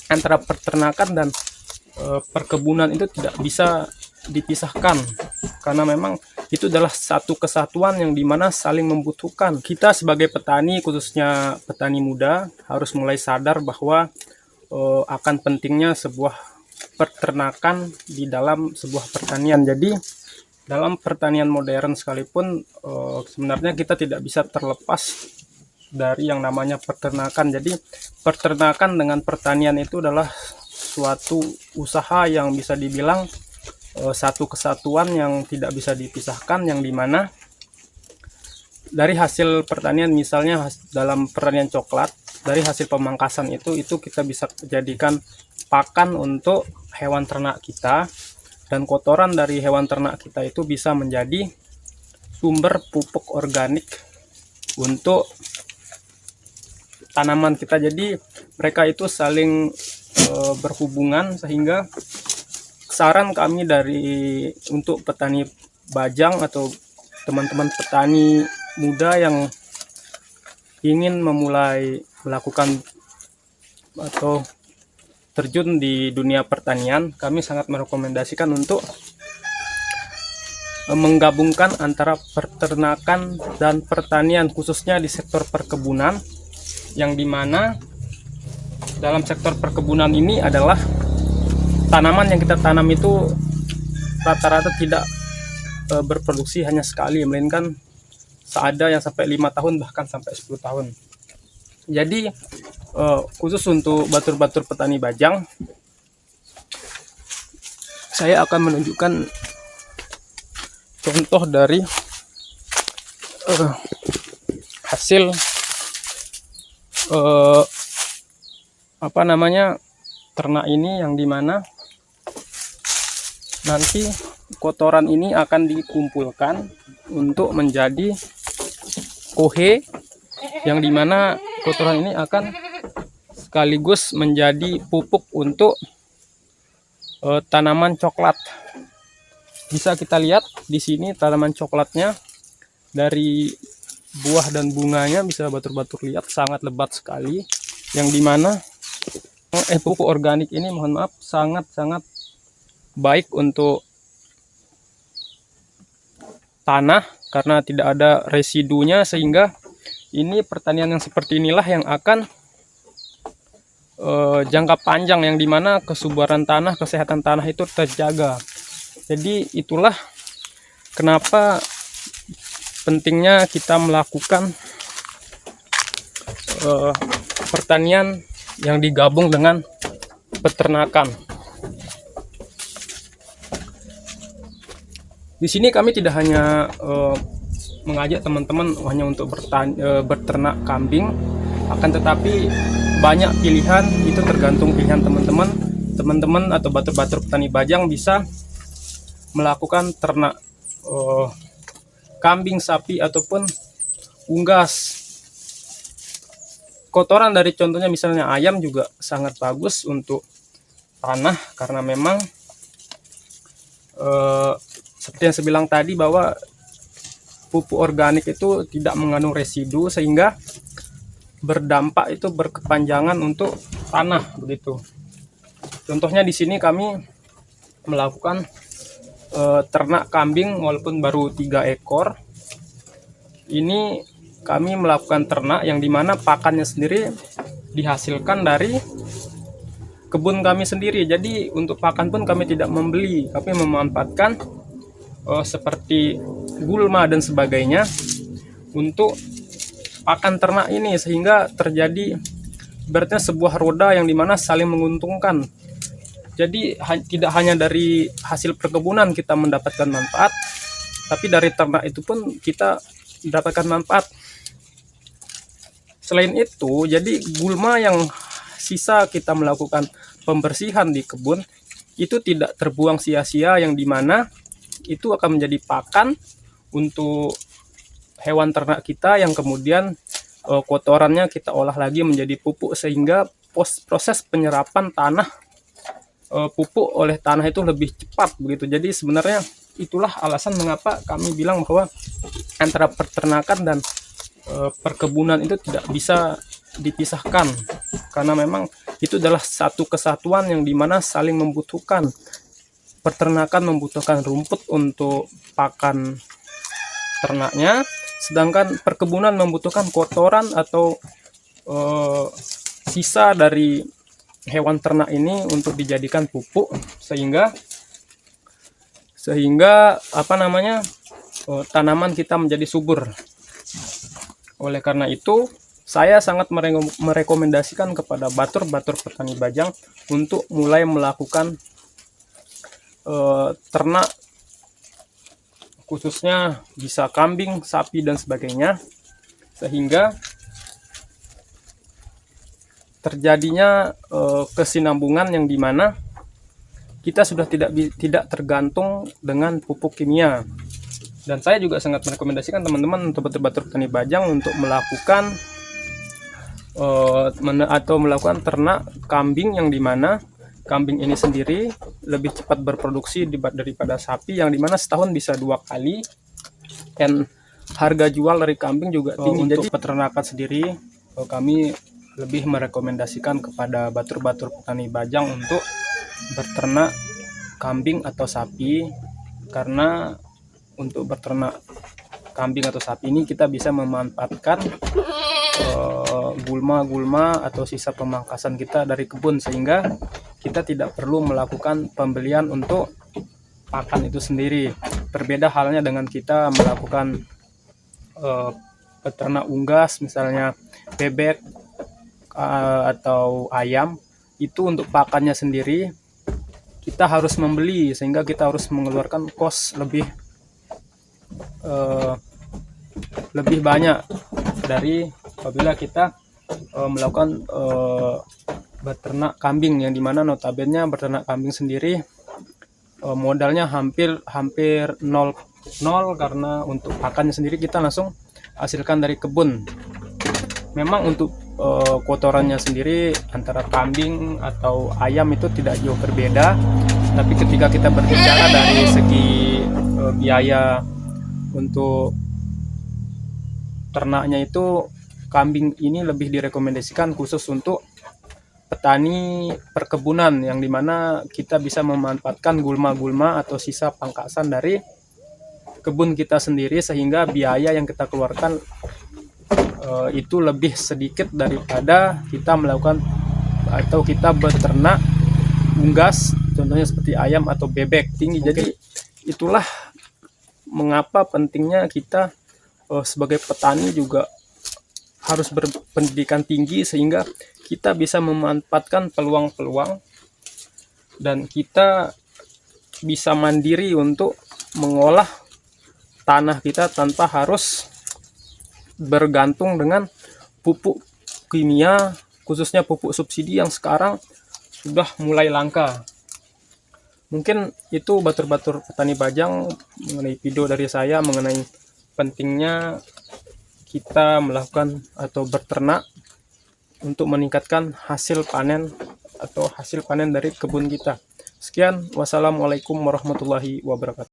antara peternakan dan perkebunan itu tidak bisa dipisahkan, karena memang itu adalah satu kesatuan yang dimana saling membutuhkan. Kita sebagai petani, khususnya petani muda, harus mulai sadar bahwa akan pentingnya sebuah peternakan di dalam sebuah pertanian. Jadi dalam pertanian modern sekalipun sebenarnya kita tidak bisa terlepas dari yang namanya peternakan. Jadi peternakan dengan pertanian itu adalah suatu usaha yang bisa dibilang satu kesatuan yang tidak bisa dipisahkan, yang dimana dari hasil pertanian, misalnya dalam pertanian coklat, dari hasil pemangkasan itu kita bisa jadikan pakan untuk hewan ternak kita, dan kotoran dari hewan ternak kita itu bisa menjadi sumber pupuk organik untuk tanaman kita. Jadi mereka itu saling berhubungan, sehingga saran kami untuk petani bajang atau teman-teman petani muda yang ingin memulai melakukan atau terjun di dunia pertanian, kami sangat merekomendasikan untuk menggabungkan antara peternakan dan pertanian, khususnya di sektor perkebunan, yang dimana dalam sektor perkebunan ini adalah tanaman yang kita tanam itu rata-rata tidak berproduksi hanya sekali, melainkan ada yang sampai 5 tahun, bahkan sampai 10 tahun. Jadi khusus untuk batur-batur petani bajang, saya akan menunjukkan contoh dari hasil ternak ini, yang dimana nanti kotoran ini akan dikumpulkan untuk menjadi kohe, yang dimana kotoran ini akan sekaligus menjadi pupuk untuk tanaman coklat. Bisa kita lihat di sini tanaman coklatnya, dari buah dan bunganya bisa batur-batur lihat sangat lebat sekali, yang dimana pupuk organik ini, mohon maaf, sangat-sangat baik untuk tanah karena tidak ada residunya, sehingga ini pertanian yang seperti inilah yang akan jangka panjang, yang dimana kesuburan tanah, kesehatan tanah itu terjaga. Jadi itulah kenapa pentingnya kita melakukan pertanian yang digabung dengan peternakan. Di sini kami tidak hanya mengajak teman-teman hanya untuk berternak kambing, akan tetapi banyak pilihan. Itu tergantung pilihan teman-teman. Teman-teman atau batur-batur petani bajang bisa melakukan ternak kambing, sapi, ataupun unggas. Kotoran dari contohnya misalnya ayam juga sangat bagus untuk tanah, karena memang seperti yang saya bilang tadi, bahwa pupuk organik itu tidak mengandung residu, sehingga berdampak itu berkepanjangan untuk tanah, begitu. Contohnya di sini kami melakukan ternak kambing, walaupun baru 3 ekor. Ini kami melakukan ternak yang dimana pakannya sendiri dihasilkan dari kebun kami sendiri. Jadi untuk pakan pun kami tidak membeli, kami memanfaatkan seperti gulma dan sebagainya untuk pakan ternak ini, sehingga terjadi berarti sebuah roda yang dimana saling menguntungkan. Jadi tidak hanya dari hasil perkebunan kita mendapatkan manfaat, tapi dari ternak itu pun kita mendapatkan manfaat. Selain itu, jadi gulma yang sisa kita melakukan pembersihan di kebun itu tidak terbuang sia-sia, yang dimana itu akan menjadi pakan untuk hewan ternak kita, yang kemudian kotorannya kita olah lagi menjadi pupuk, sehingga proses penyerapan tanah pupuk oleh tanah itu lebih cepat, begitu. Jadi sebenarnya itulah alasan mengapa kami bilang bahwa antara peternakan dan perkebunan itu tidak bisa dipisahkan, karena memang itu adalah satu kesatuan yang dimana saling membutuhkan. Peternakan membutuhkan rumput untuk pakan ternaknya, sedangkan perkebunan membutuhkan kotoran atau sisa dari hewan ternak ini untuk dijadikan pupuk, sehingga tanaman kita menjadi subur. Oleh karena itu, saya sangat merekomendasikan kepada batur-batur petani bajang untuk mulai melakukan ternak, khususnya bisa kambing, sapi, dan sebagainya, sehingga terjadinya kesinambungan yang dimana kita sudah tidak tergantung dengan pupuk kimia. Dan saya juga sangat merekomendasikan teman-teman untuk batur-batur petani bajang untuk melakukan melakukan ternak kambing, yang dimana kambing ini sendiri lebih cepat berproduksi daripada sapi, yang dimana setahun bisa 2 kali, dan harga jual dari kambing juga tinggi. Jadi peternakan sendiri, kami lebih merekomendasikan kepada batur-batur petani bajang untuk berternak kambing atau sapi, karena untuk berternak kambing atau sapi ini kita bisa memanfaatkan gulma-gulma atau sisa pemangkasan kita dari kebun, sehingga kita tidak perlu melakukan pembelian untuk pakan itu sendiri. Berbeda halnya dengan kita melakukan peternak unggas, misalnya bebek atau ayam, itu untuk pakannya sendiri kita harus membeli, sehingga kita harus mengeluarkan kos lebih banyak dari apabila kita melakukan beternak kambing, yang dimana notabene beternak kambing sendiri modalnya hampir nol, karena untuk pakannya sendiri kita langsung hasilkan dari kebun. Memang untuk kotorannya sendiri antara kambing atau ayam itu tidak jauh berbeda, tapi ketika kita berbicara dari segi biaya untuk ternaknya, itu kambing ini lebih direkomendasikan khusus untuk petani perkebunan, yang dimana kita bisa memanfaatkan gulma-gulma atau sisa pangkasan dari kebun kita sendiri, sehingga biaya yang kita keluarkan itu lebih sedikit daripada kita melakukan atau kita beternak unggas, contohnya seperti ayam atau bebek tinggi. Jadi itulah mengapa pentingnya kita sebagai petani juga harus berpendidikan tinggi, sehingga kita bisa memanfaatkan peluang-peluang dan kita bisa mandiri untuk mengolah tanah kita tanpa harus bergantung dengan pupuk kimia, khususnya pupuk subsidi yang sekarang sudah mulai langka. Mungkin itu batur-batur petani bajang mengenai video dari saya mengenai pentingnya kita melakukan atau berternak untuk meningkatkan hasil panen atau hasil panen dari kebun kita. Sekian, wassalamualaikum warahmatullahi wabarakatuh.